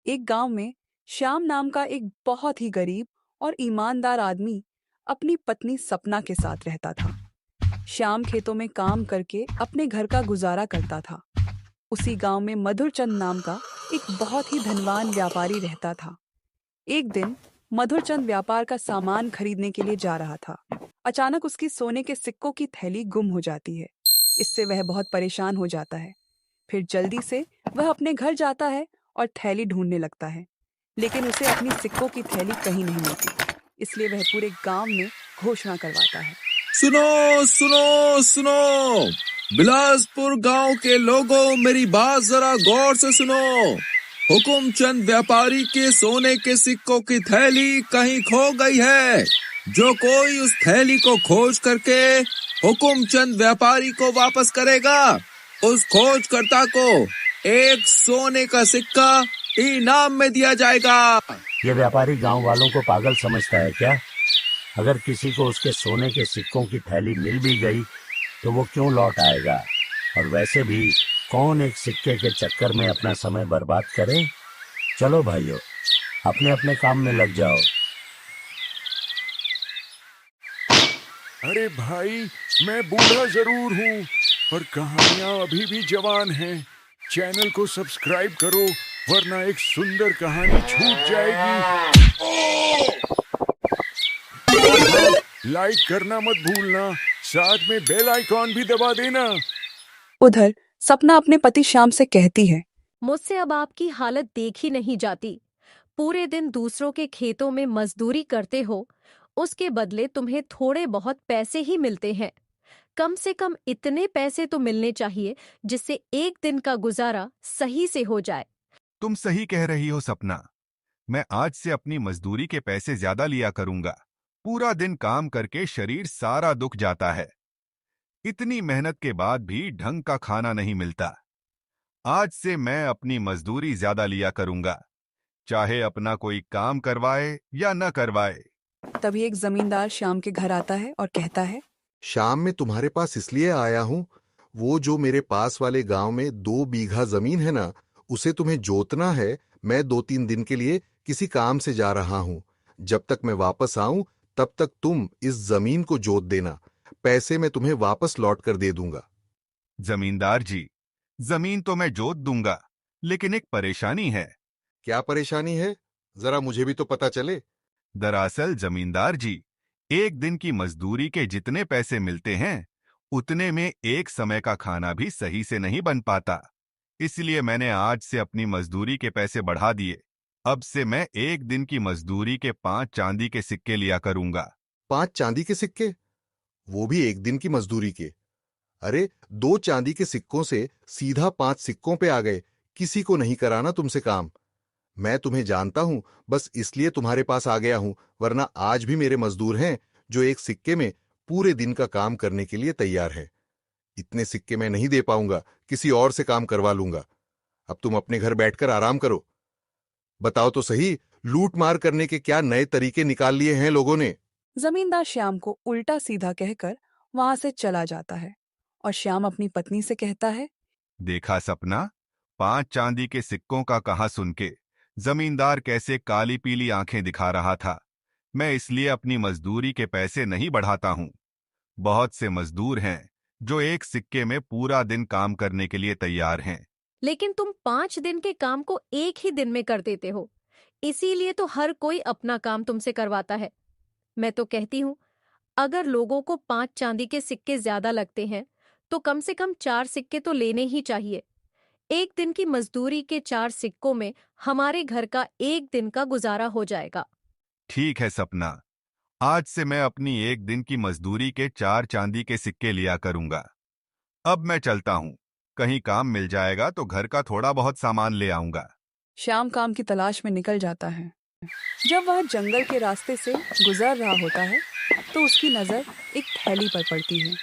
एक गांव में श्याम नाम का एक बहुत ही गरीब और ईमानदार आदमी अपनी पत्नी सपना के साथ रहता था। श्याम खेतों में काम करके अपने घर का गुजारा करता था। उसी गांव में मधुरचंद नाम का एक बहुत ही धनवान व्यापारी रहता था। एक दिन मधुरचंद व्यापार का सामान खरीदने के लिए जा रहा था। अचानक उसकी सोने के सिक्कों की थैली गुम हो जाती है। इससे वह बहुत परेशान हो जाता है। फिर जल्दी से वह अपने घर जाता है और थैली ढूंढने लगता है, लेकिन उसे अपनी सिक्कों की थैली कहीं नहीं मिलती। इसलिए वह पूरे गांव में घोषणा करवाता है। सुनो सुनो सुनो, बिलासपुर गांव के लोगों, मेरी बात जरा गौर से सुनो। हुकुमचंद व्यापारी के सोने के सिक्कों की थैली कहीं खो गई है। जो कोई उस थैली को खोज करके हुकुमचंद व्यापारी को वापस करेगा, उस खोजकर्ता को एक सोने का सिक्का इनाम में दिया जाएगा। ये व्यापारी गांव वालों को पागल समझता है क्या? अगर किसी को उसके सोने के सिक्कों की थैली मिल भी गई तो वो क्यों लौट आएगा? और वैसे भी कौन एक सिक्के के चक्कर में अपना समय बर्बाद करे? चलो भाइयों, अपने अपने काम में लग जाओ। अरे भाई, मैं बूढ़ा जरूर हूँ पर कहानियाँ अभी भी जवान हैं। चैनल को सब्सक्राइब करो वरना एक सुंदर कहानी छूट जाएगी। और हाँ, लाइक करना मत भूलना, साथ में बेल आइकॉन भी दबा देना। उधर सपना अपने पति श्याम से कहती है, मुझसे अब आपकी हालत देखी नहीं जाती। पूरे दिन दूसरों के खेतों में मजदूरी करते हो, उसके बदले तुम्हें थोड़े बहुत पैसे ही मिलते हैं। कम से कम इतने पैसे तो मिलने चाहिए जिससे एक दिन का गुजारा सही से हो जाए। तुम सही कह रही हो सपना। मैं आज से अपनी मजदूरी के पैसे ज्यादा लिया करूंगा। पूरा दिन काम करके शरीर सारा दुख जाता है। इतनी मेहनत के बाद भी ढंग का खाना नहीं मिलता। आज से मैं अपनी मजदूरी ज्यादा लिया करूंगा, चाहे अपना कोई काम करवाए या न करवाए। तभी एक जमींदार श्याम के घर आता है और कहता है, शाम में तुम्हारे पास इसलिए आया हूं, वो जो मेरे पास वाले गांव में 2 बीघा जमीन है ना, उसे तुम्हें जोतना है। मैं 2-3 दिन के लिए किसी काम से जा रहा हूं। जब तक मैं वापस आऊं तब तक तुम इस जमीन को जोत देना। पैसे मैं तुम्हें वापस लौट कर दे दूंगा। जमींदार जी, जमीन तो मैं जोत दूंगा, लेकिन एक परेशानी है। क्या परेशानी है? जरा मुझे भी तो पता चले। दरअसल जमींदार जी, एक दिन की मजदूरी के जितने पैसे मिलते हैं उतने में एक समय का खाना भी सही से नहीं बन पाता। इसलिए मैंने आज से अपनी मजदूरी के पैसे बढ़ा दिए। अब से मैं एक दिन की मजदूरी के 5 चांदी के सिक्के लिया करूंगा। 5 चांदी के सिक्के? वो भी एक दिन की मजदूरी के? अरे, 2 चांदी के सिक्कों से सीधा 5 सिक्कों पे आ गए। किसी को नहीं कराना तुमसे काम। मैं तुम्हें जानता हूं, बस इसलिए तुम्हारे पास आ गया हूं, वरना आज भी मेरे मजदूर हैं जो एक सिक्के में पूरे दिन का काम करने के लिए तैयार हैं। इतने सिक्के मैं नहीं दे पाऊंगा, किसी और से काम करवा लूंगा। अब तुम अपने घर बैठकर आराम करो। बताओ तो सही, लूट मार करने के क्या नए तरीके निकाल लिए हैं लोगों ने? जमींदार श्याम को उल्टा सीधा कहकर वहां से चला जाता है और श्याम अपनी पत्नी से कहता है, देखा सपना, 5 चांदी के सिक्कों का कहा सुन के जमींदार कैसे काली पीली आंखें दिखा रहा था। मैं इसलिए अपनी मजदूरी के पैसे नहीं बढ़ाता हूं। बहुत से मजदूर हैं जो एक सिक्के में पूरा दिन काम करने के लिए तैयार हैं। लेकिन तुम 5 दिन के काम को एक ही दिन में कर देते हो, इसीलिए तो हर कोई अपना काम तुमसे करवाता है। मैं तो कहती हूँ, अगर लोगों को 5 चांदी के सिक्के ज्यादा लगते हैं तो कम से कम 4 सिक्के तो लेने ही चाहिए। एक दिन की मजदूरी के 4 सिक्कों में हमारे घर का एक दिन का गुजारा हो जाएगा। ठीक है सपना, आज से मैं अपनी एक दिन की मजदूरी के 4 चांदी के सिक्के लिया करूंगा। अब मैं चलता हूं, कहीं काम मिल जाएगा तो घर का थोड़ा बहुत सामान ले आऊंगा। श्याम काम की तलाश में निकल जाता है। जब वह जंगल के रास्ते से गुजर रहा होता है तो उसकी नजर एक थैली पर पड़ती है।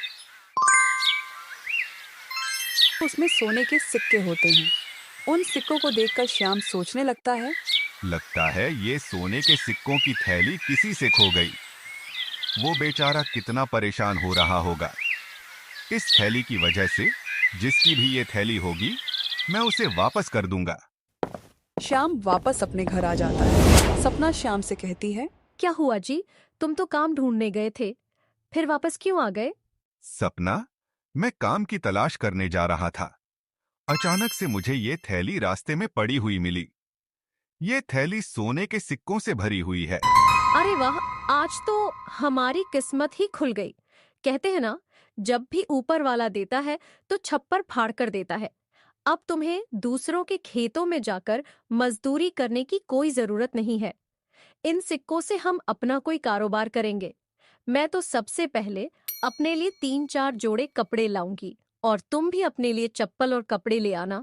उसमें सोने के सिक्के होते हैं। उन सिक्कों को देखकर श्याम सोचने लगता है ये सोने के सिक्कों की थैली किसी से खो गई। वो बेचारा कितना परेशान हो रहा होगा। इस थैली की वजह से जिसकी भी ये थैली होगी, मैं उसे वापस कर दूंगा। श्याम वापस अपने घर आ जाता है। सपना श्याम से कहती है, क्या हुआ जी? तुम तो काम ढूंढने गए थे, फिर वापस क्यों आ गए? सपना, मैं काम की तलाश करने जा रहा था। अचानक से मुझे ये थैली रास्ते में पड़ी हुई मिली। ये थैली सोने के सिक्कों से भरी हुई है। अरे वाह, आज तो हमारी किस्मत ही खुल गई। कहते हैं ना, जब भी ऊपर वाला देता है तो छप्पर फाड़ कर देता है। अब तुम्हें दूसरों के खेतों में जाकर मजदूरी करने की कोई जरूरत नहीं है। इन सिक्कों से हम अपना कोई कारोबार करेंगे। मैं तो सबसे पहले अपने लिए 3-4 जोड़े कपड़े लाऊंगी और तुम भी अपने लिए चप्पल और कपड़े ले आना।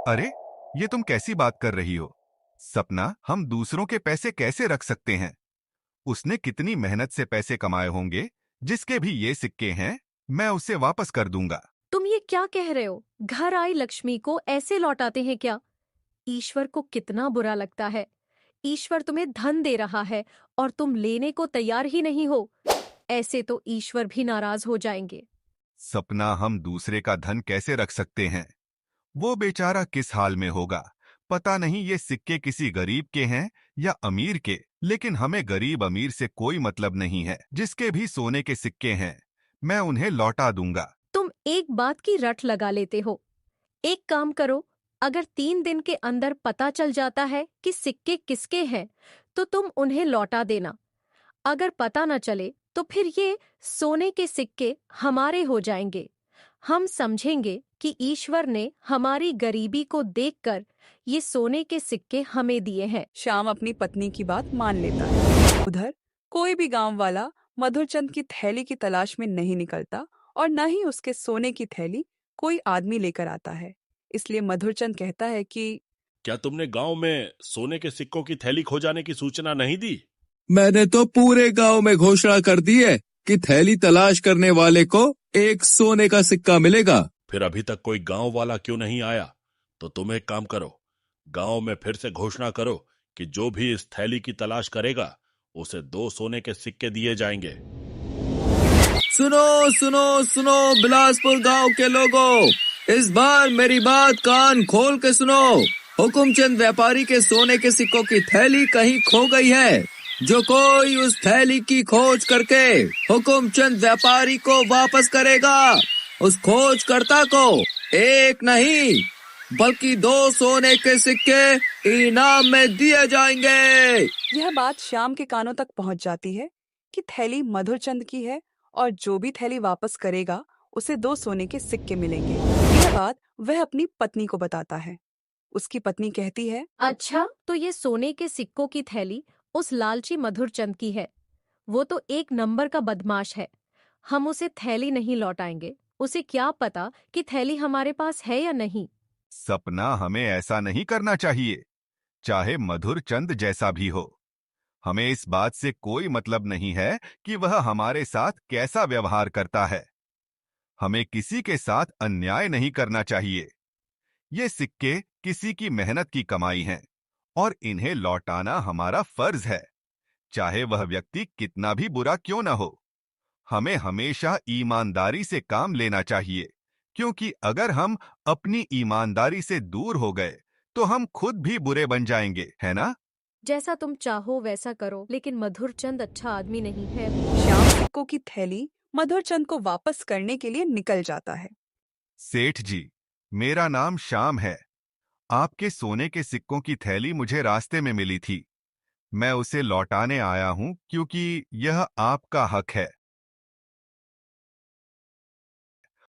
अरे, ये तुम कैसी बात कर रही हो? सपना, हम दूसरों के पैसे कैसे रख सकते हैं? उसने कितनी मेहनत से पैसे कमाए होंगे। जिसके भी ये सिक्के हैं, मैं उसे वापस कर दूंगा। तुम ये क्या कह रहे हो? घर आई लक्ष्मी को ऐसे लौटाते हैं क्या? ईश्वर को कितना बुरा लगता है। ईश्वर तुम्हें धन दे रहा है और तुम लेने को तैयार ही नहीं हो। ऐसे तो ईश्वर भी नाराज हो जाएंगे। सपना, हम दूसरे का धन कैसे रख सकते हैं? वो बेचारा किस हाल में होगा। पता नहीं ये सिक्के किसी गरीब के हैं या अमीर के, लेकिन हमें गरीब अमीर से कोई मतलब नहीं है। जिसके भी सोने के सिक्के हैं, मैं उन्हें लौटा दूंगा। तुम एक बात की रट लगा लेते हो। एक काम करो, अगर 3 दिन के अंदर पता चल जाता है कि सिक्के किसके हैं, तो तुम उन्हें लौटा देना। अगर पता न चले तो फिर ये सोने के सिक्के हमारे हो जाएंगे। हम समझेंगे कि ईश्वर ने हमारी गरीबी को देखकर ये सोने के सिक्के हमें दिए हैं। श्याम अपनी पत्नी की बात मान लेता है। उधर कोई भी गांव वाला मधुरचंद की थैली की तलाश में नहीं निकलता और न ही उसके सोने की थैली कोई आदमी लेकर आता है। इसलिए मधुरचंद कहता है कि क्या तुमने गांव में सोने के सिक्कों की थैली खो जाने की सूचना नहीं दी? मैंने तो पूरे गांव में घोषणा कर दी है कि थैली तलाश करने वाले को एक सोने का सिक्का मिलेगा। फिर अभी तक कोई गांव वाला क्यों नहीं आया? तो तुम एक काम करो, गांव में फिर से घोषणा करो कि जो भी इस थैली की तलाश करेगा उसे 2 सोने के सिक्के दिए जाएंगे। सुनो सुनो सुनो बिलासपुर गांव के लोगों, इस बार मेरी बात कान खोल के सुनो। हुकुमचंद व्यापारी के सोने के सिक्कों की थैली कहीं खो गई है। जो कोई उस थैली की खोज करके हुकुमचंद व्यापारी को वापस करेगा, उस खोजकर्ता को एक नहीं बल्कि 2 सोने के सिक्के इनाम में दिए जाएंगे। यह बात श्याम के कानों तक पहुंच जाती है कि थैली मधुरचंद की है और जो भी थैली वापस करेगा उसे 2 सोने के सिक्के मिलेंगे। यह बात वह अपनी पत्नी को बताता है। उसकी पत्नी कहती है, अच्छा, तो ये सोने के सिक्कों की थैली उस लालची मधुरचंद की है। वो तो एक नंबर का बदमाश है। हम उसे थैली नहीं लौटाएंगे। उसे क्या पता कि थैली हमारे पास है या नहीं। सपना, हमें ऐसा नहीं करना चाहिए, चाहे मधुर चंद जैसा भी हो। हमें इस बात से कोई मतलब नहीं है कि वह हमारे साथ कैसा व्यवहार करता है। हमें किसी के साथ अन्याय नहीं करना चाहिए। ये सिक्के किसी की मेहनत की कमाई हैं और इन्हें लौटाना हमारा फर्ज है, चाहे वह व्यक्ति कितना भी बुरा क्यों न हो। हमें हमेशा ईमानदारी से काम लेना चाहिए, क्योंकि अगर हम अपनी ईमानदारी से दूर हो गए तो हम खुद भी बुरे बन जाएंगे, है ना? जैसा तुम चाहो वैसा करो, लेकिन मधुरचंद अच्छा आदमी नहीं है। श्याम सिक्कों की थैली मधुरचंद को वापस करने के लिए निकल जाता है। सेठ जी, मेरा नाम श्याम है। आपके सोने के सिक्कों की थैली मुझे रास्ते में मिली थी। मैं उसे लौटाने आया हूं क्योंकि यह आपका हक है।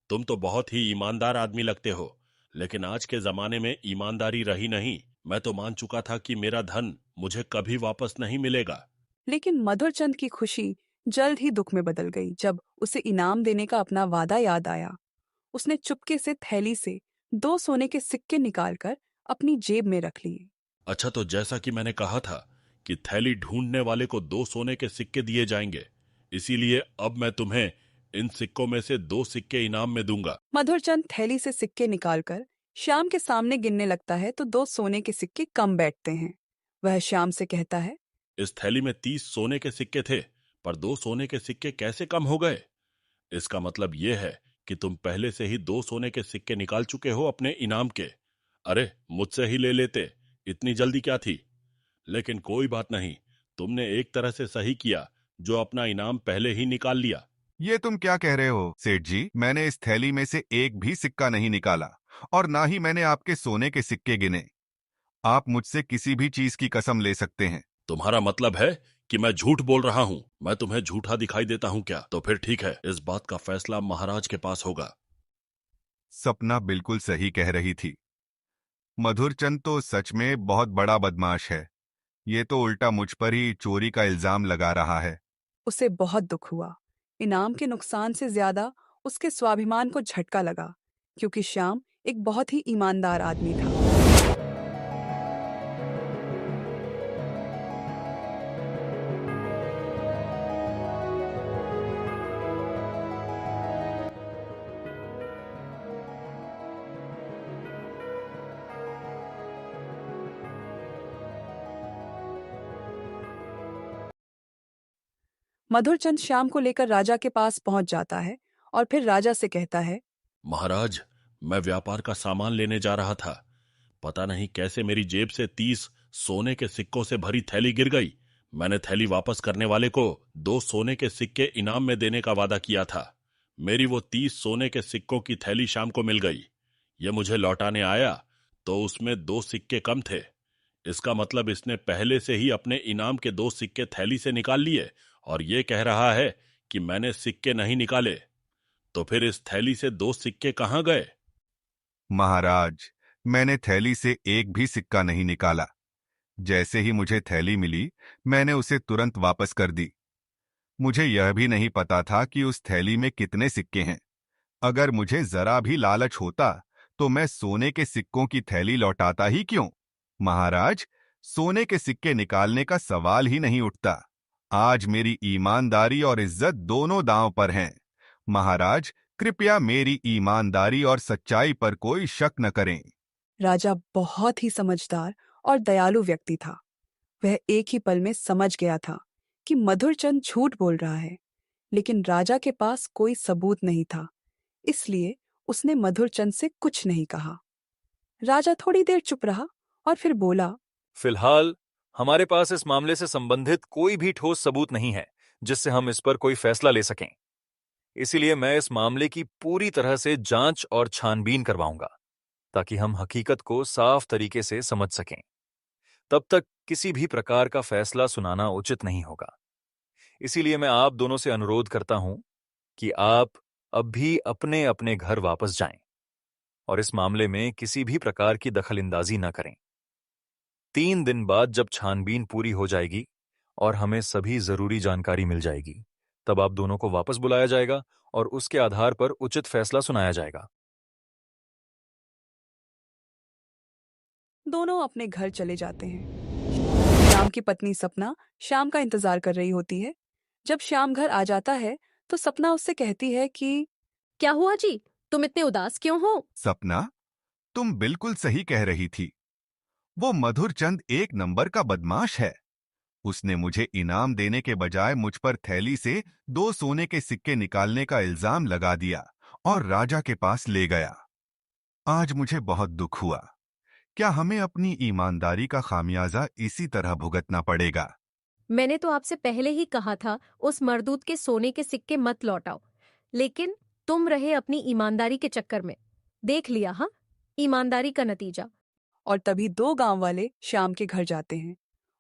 तुम तो बहुत ही ईमानदार आदमी लगते हो, लेकिन आज के जमाने में ईमानदारी रही नहीं। मैं तो मान चुका था कि मेरा धन मुझे कभी वापस नहीं मिलेगा। लेकिन मधुरचंद की खुशी जल्द ही दुख में बदल गई जब उसे इनाम देने का अपना वादा याद आया। उसने चुपके से थैली से 2 सोने के सिक्के निकालकर अपनी जेब में रख लिए। अच्छा, तो जैसा कि मैंने कहा था कि थैली ढूंढने वाले को 2 सोने के सिक्के दिए जाएंगे, इसीलिए अब मैं तुम्हें इन सिक्कों में से 2 सिक्के इनाम में दूंगा। मधुरचंद थैली से सिक्के निकालकर श्याम के सामने गिनने लगता है तो 2 सोने के सिक्के कम बैठते हैं। वह श्याम से कहता है, इस थैली में 30 सोने के सिक्के थे, पर 2 सोने के सिक्के कैसे कम हो गए? इसका मतलब यह है कि तुम पहले से ही 2 सोने के सिक्के निकाल चुके हो अपने इनाम के। अरे, मुझसे ही ले लेते, इतनी जल्दी क्या थी? लेकिन कोई बात नहीं, तुमने एक तरह से सही किया जो अपना इनाम पहले ही निकाल लिया। ये तुम क्या कह रहे हो सेठ जी? मैंने इस थैली में से एक भी सिक्का नहीं निकाला और ना ही मैंने आपके सोने के सिक्के गिने। आप मुझसे किसी भी चीज की कसम ले सकते हैं। तुम्हारा मतलब है कि मैं झूठ बोल रहा हूँ? मैं तुम्हें झूठा दिखाई देता हूँ क्या? तो फिर ठीक है, इस बात का फैसला महाराज के पास होगा। सपना बिल्कुल सही कह रही थी। मधुरचंद तो सच में बहुत बड़ा बदमाश है। ये तो उल्टा मुझ पर ही चोरी का इल्जाम लगा रहा है। उसे बहुत दुख हुआ। इनाम के नुकसान से ज्यादा उसके स्वाभिमान को झटका लगा, क्योंकि श्याम एक बहुत ही ईमानदार आदमी था। मधुरचंद श्याम को लेकर राजा के पास पहुंच जाता है और फिर राजा से कहता है, महाराज, मैं व्यापार का सामान लेने जा रहा था। पता नहीं कैसे मेरी जेब से 30 सोने के सिक्कों से भरी थैली गिर गई। मैंने थैली वापस करने वाले को 2 सोने के सिक्के इनाम में देने का वादा किया था। मेरी वो 30 सोने के सिक्कों की थैली शाम को मिल गई। ये मुझे लौटाने आया तो उसमें 2 सिक्के कम थे। इसका मतलब इसने पहले से ही अपने इनाम के 2 सिक्के थैली से निकाल लिए और ये कह रहा है कि मैंने सिक्के नहीं निकाले। तो फिर इस थैली से 2 सिक्के कहाँ गए? महाराज, मैंने थैली से एक भी सिक्का नहीं निकाला। जैसे ही मुझे थैली मिली, मैंने उसे तुरंत वापस कर दी। मुझे यह भी नहीं पता था कि उस थैली में कितने सिक्के हैं। अगर मुझे जरा भी लालच होता, तो मैं सोने के सिक्कों की थैली लौटाता ही क्यों? महाराज, सोने के सिक्के निकालने का सवाल ही नहीं उठता। आज मेरी ईमानदारी और इज्जत दोनों दांव पर हैं। महाराज, कृपया मेरी ईमानदारी और सच्चाई पर कोई शक न करें। राजा बहुत ही समझदार और दयालु व्यक्ति था। वह एक ही पल में समझ गया था कि मधुरचंद झूठ बोल रहा है, लेकिन राजा के पास कोई सबूत नहीं था, इसलिए उसने मधुरचंद से कुछ नहीं कहा। राजा थोड़ी देर चुप रहा और फिर बोला, फिलहाल हमारे पास इस मामले से संबंधित कोई भी ठोस सबूत नहीं है जिससे हम इस पर कोई फैसला ले सकें। इसीलिए मैं इस मामले की पूरी तरह से जांच और छानबीन करवाऊंगा, ताकि हम हकीकत को साफ तरीके से समझ सकें। तब तक किसी भी प्रकार का फैसला सुनाना उचित नहीं होगा। इसीलिए मैं आप दोनों से अनुरोध करता हूं कि आप अब भी अपने अपने घर वापस जाएं और इस मामले में किसी भी प्रकार की दखलंदाजी न करें। 3 दिन बाद जब छानबीन पूरी हो जाएगी और हमें सभी जरूरी जानकारी मिल जाएगी, तब आप दोनों को वापस बुलाया जाएगा और उसके आधार पर उचित फैसला सुनाया जाएगा। दोनों अपने घर चले जाते हैं। श्याम की पत्नी सपना श्याम का इंतजार कर रही होती है। जब श्याम घर आ जाता है तो सपना उससे कहती है कि क्या हुआ जी, तुम इतने उदास क्यों हो? सपना, तुम बिल्कुल सही कह रही थी। वो मधुरचंद एक नंबर का बदमाश है। उसने मुझे इनाम देने के बजाय मुझ पर थैली से 2 सोने के सिक्के निकालने का इल्जाम लगा दिया और राजा के पास ले गया। आज मुझे बहुत दुख हुआ। क्या हमें अपनी ईमानदारी का खामियाजा इसी तरह भुगतना पड़ेगा? मैंने तो आपसे पहले ही कहा था उस मर्दूत के सोने के सिक्के मत लौटाओ, लेकिन तुम रहे अपनी ईमानदारी के चक्कर में। देख लिया, हाँ, ईमानदारी का नतीजा। और तभी 2 गांव वाले श्याम के घर जाते हैं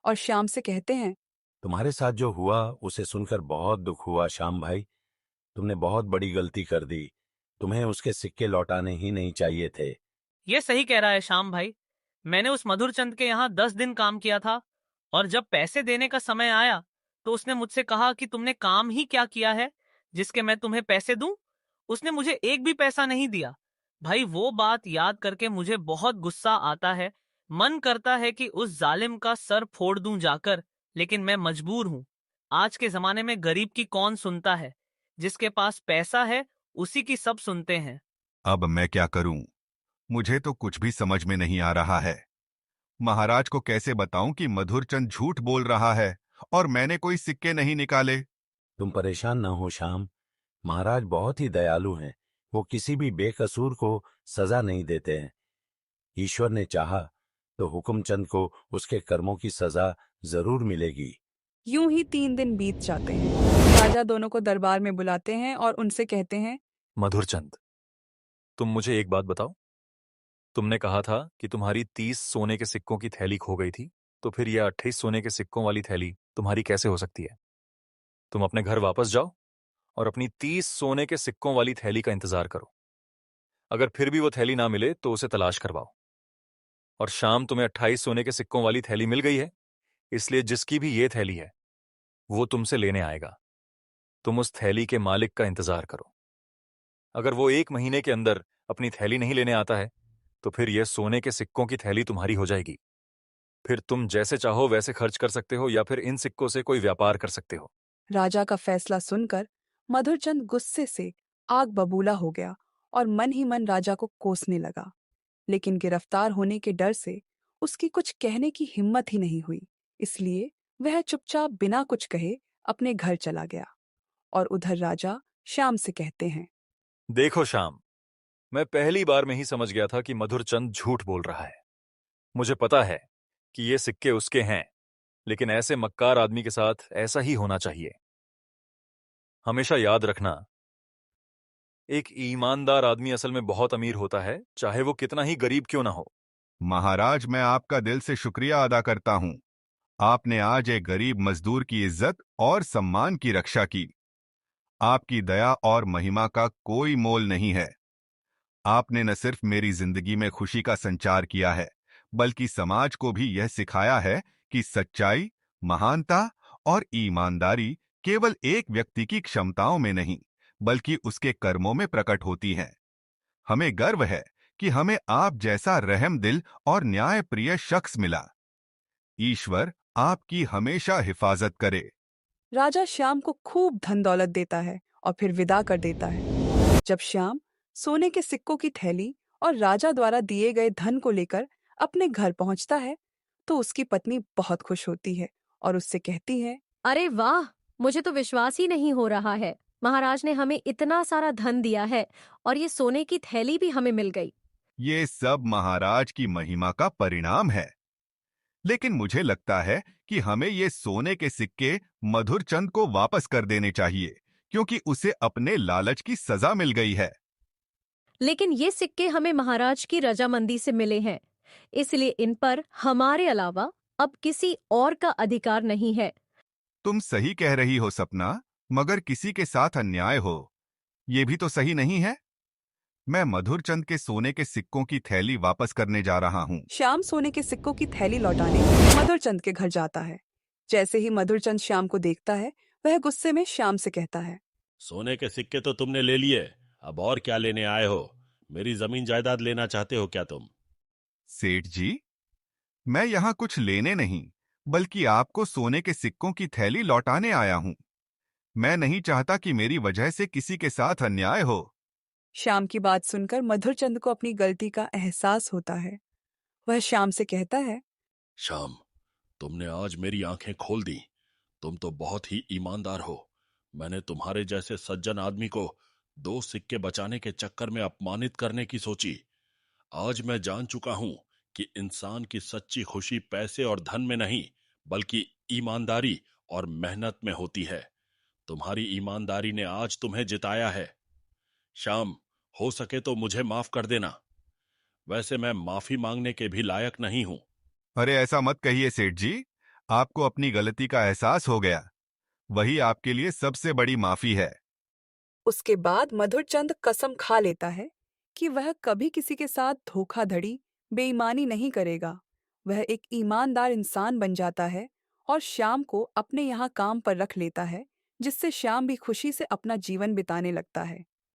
और श्याम से कहते हैं, तुम्हारे साथ जो हुआ उसे सुनकर बहुत दुख हुआ श्याम भाई। तुमने बहुत बड़ी गलती कर दी। तुम्हें उसके सिक्के लौटाने ही नहीं चाहिए थे। ये सही कह रहा है श्याम भाई। मैंने उस मधुरचंद के यहाँ 10 दिन काम किया था और जब पैसे देने का समय आया तो उसने मुझसे कहा कि तुमने काम ही क्या किया है जिसके मैं तुम्हें पैसे दूं। उसने मुझे एक भी पैसा नहीं दिया। भाई, वो बात याद करके मुझे बहुत गुस्सा आता है। मन करता है कि उस जालिम का सर फोड़ दूं जाकर, लेकिन मैं मजबूर हूं। आज के जमाने में गरीब की कौन सुनता है? जिसके पास पैसा है उसी की सब सुनते हैं। अब मैं क्या करूं? मुझे तो कुछ भी समझ में नहीं आ रहा है। महाराज को कैसे बताऊं कि मधुरचंद झूठ बोल रहा है और मैंने कोई सिक्के नहीं निकाले? तुम परेशान न हो श्याम। महाराज बहुत ही दयालु हैं। वो किसी भी बेकसूर को सजा नहीं देते हैं। ईश्वर ने चाहा तो हुकुमचंद को उसके कर्मों की सजा जरूर मिलेगी। यूं ही 3 दिन बीत जाते हैं। राजा दोनों को दरबार में बुलाते हैं और उनसे कहते हैं, मधुरचंद, तुम मुझे एक बात बताओ। तुमने कहा था कि तुम्हारी 30 सोने के सिक्कों की थैली खो गई थी, तो फिर यह 28 सोने के सिक्कों वाली थैली तुम्हारी कैसे हो सकती है? तुम अपने घर वापस जाओ और अपनी 30 सोने के सिक्कों वाली थैली का इंतजार करो। अगर फिर भी वो थैली ना मिले तो उसे तलाश करवाओ। और शाम तुम्हें 28 सोने के सिक्कों वाली थैली मिल गई है, इसलिए जिसकी भी ये थैली है वो तुमसे लेने आएगा। तुम उस थैली के मालिक का इंतजार करो। अगर वो 1 महीने के अंदर अपनी थैली नहीं लेने आता है तो फिर यह सोने के सिक्कों की थैली तुम्हारी हो जाएगी। फिर तुम जैसे चाहो वैसे खर्च कर सकते हो या फिर इन सिक्कों से कोई व्यापार कर सकते हो। राजा का फैसला सुनकर मधुरचंद गुस्से से आग बबूला हो गया और मन ही मन राजा को कोसने लगा। लेकिन गिरफ्तार होने के डर से उसकी कुछ कहने की हिम्मत ही नहीं हुई, इसलिए वह चुपचाप बिना कुछ कहे अपने घर चला गया। और उधर राजा श्याम से कहते हैं, देखो श्याम, मैं पहली बार में ही समझ गया था कि मधुरचंद झूठ बोल रहा है। मुझे पता है कि ये सिक्के उसके हैं, लेकिन ऐसे मक्कार आदमी के साथ ऐसा ही होना चाहिए। हमेशा याद रखना, एक ईमानदार आदमी असल में बहुत अमीर होता है, चाहे वो कितना ही गरीब क्यों ना हो। महाराज, मैं आपका दिल से शुक्रिया अदा करता हूं। आपने आज एक गरीब मजदूर की इज्जत और सम्मान की रक्षा की। आपकी दया और महिमा का कोई मोल नहीं है। आपने न सिर्फ मेरी जिंदगी में खुशी का संचार किया है, बल्कि समाज को भी यह सिखाया है कि सच्चाई, महानता और ईमानदारी केवल एक व्यक्ति की क्षमताओं में नहीं, बल्कि उसके कर्मों में प्रकट होती हैं। हमें गर्व है कि हमें आप जैसा रहम दिल और न्यायप्रिय शख्स मिला। ईश्वर आपकी हमेशा हिफाजत करे। राजा श्याम को खूब धन दौलत देता है और फिर विदा कर देता है। जब श्याम सोने के सिक्कों की थैली और राजा द्वारा दिए गए धन को लेकर अपने घर पहुंचता है, तो उसकी पत्नी बहुत खुश होती है और उससे कहती है, अरे वाह, मुझे तो विश्वास ही नहीं हो रहा है। महाराज ने हमें इतना सारा धन दिया है और ये सोने की थैली भी हमें मिल गई। ये सब महाराज की महिमा का परिणाम है। लेकिन मुझे लगता है कि हमें ये सोने के सिक्के मधुरचंद को वापस कर देने चाहिए, क्योंकि उसे अपने लालच की सजा मिल गई है। लेकिन ये सिक्के हमें महाराज की रजामंदी से मिले हैं, इसलिए इन पर हमारे अलावा अब किसी और का अधिकार नहीं है। तुम सही कह रही हो सपना, मगर किसी के साथ अन्याय हो, ये भी तो सही नहीं है। मैं मधुरचंद के सोने के सिक्कों की थैली वापस करने जा रहा हूँ। श्याम सोने के सिक्कों की थैली लौटाने मधुरचंद के घर जाता है। जैसे ही मधुरचंद श्याम को देखता है, वह गुस्से में श्याम से कहता है, सोने के सिक्के तो तुमने ले लिए, अब और क्या लेने आए हो? मेरी जमीन जायदाद लेना चाहते हो क्या तुम? सेठ जी, मैं यहाँ कुछ लेने नहीं, बल्कि आपको सोने के सिक्कों की थैली लौटाने आया हूँ। मैं नहीं चाहता कि मेरी वजह से किसी के साथ अन्याय हो। श्याम की बात सुनकर मधुरचंद को अपनी गलती का एहसास होता है। वह श्याम से कहता है, श्याम, तुमने आज मेरी आंखें खोल दी। तुम तो बहुत ही ईमानदार हो। मैंने तुम्हारे जैसे सज्जन आदमी को 2 सिक्के बचाने के चक्कर में अपमानित करने की सोची। आज मैं जान चुका हूं कि इंसान की सच्ची खुशी पैसे और धन में नहीं, बल्कि ईमानदारी और मेहनत में होती है। तुम्हारी ईमानदारी ने आज तुम्हें जिताया है। श्याम, हो सके तो मुझे माफ कर देना। वैसे मैं माफी मांगने के भी लायक नहीं हूं। अरे ऐसा मत कहिए सेठ जी, आपको अपनी गलती का एहसास हो गया, वही आपके लिए सबसे बड़ी माफी है। उसके बाद मधुरचंद कसम खा लेता है कि वह कभी किसी के साथ धोखाधड़ी, बेईमानी नहीं करेगा। वह एक ईमानदार इंसान बन जाता है और श्याम को अपने यहाँ काम पर रख लेता है, जिससे श्याम भी खुशी से अपना जीवन बिताने लगता है।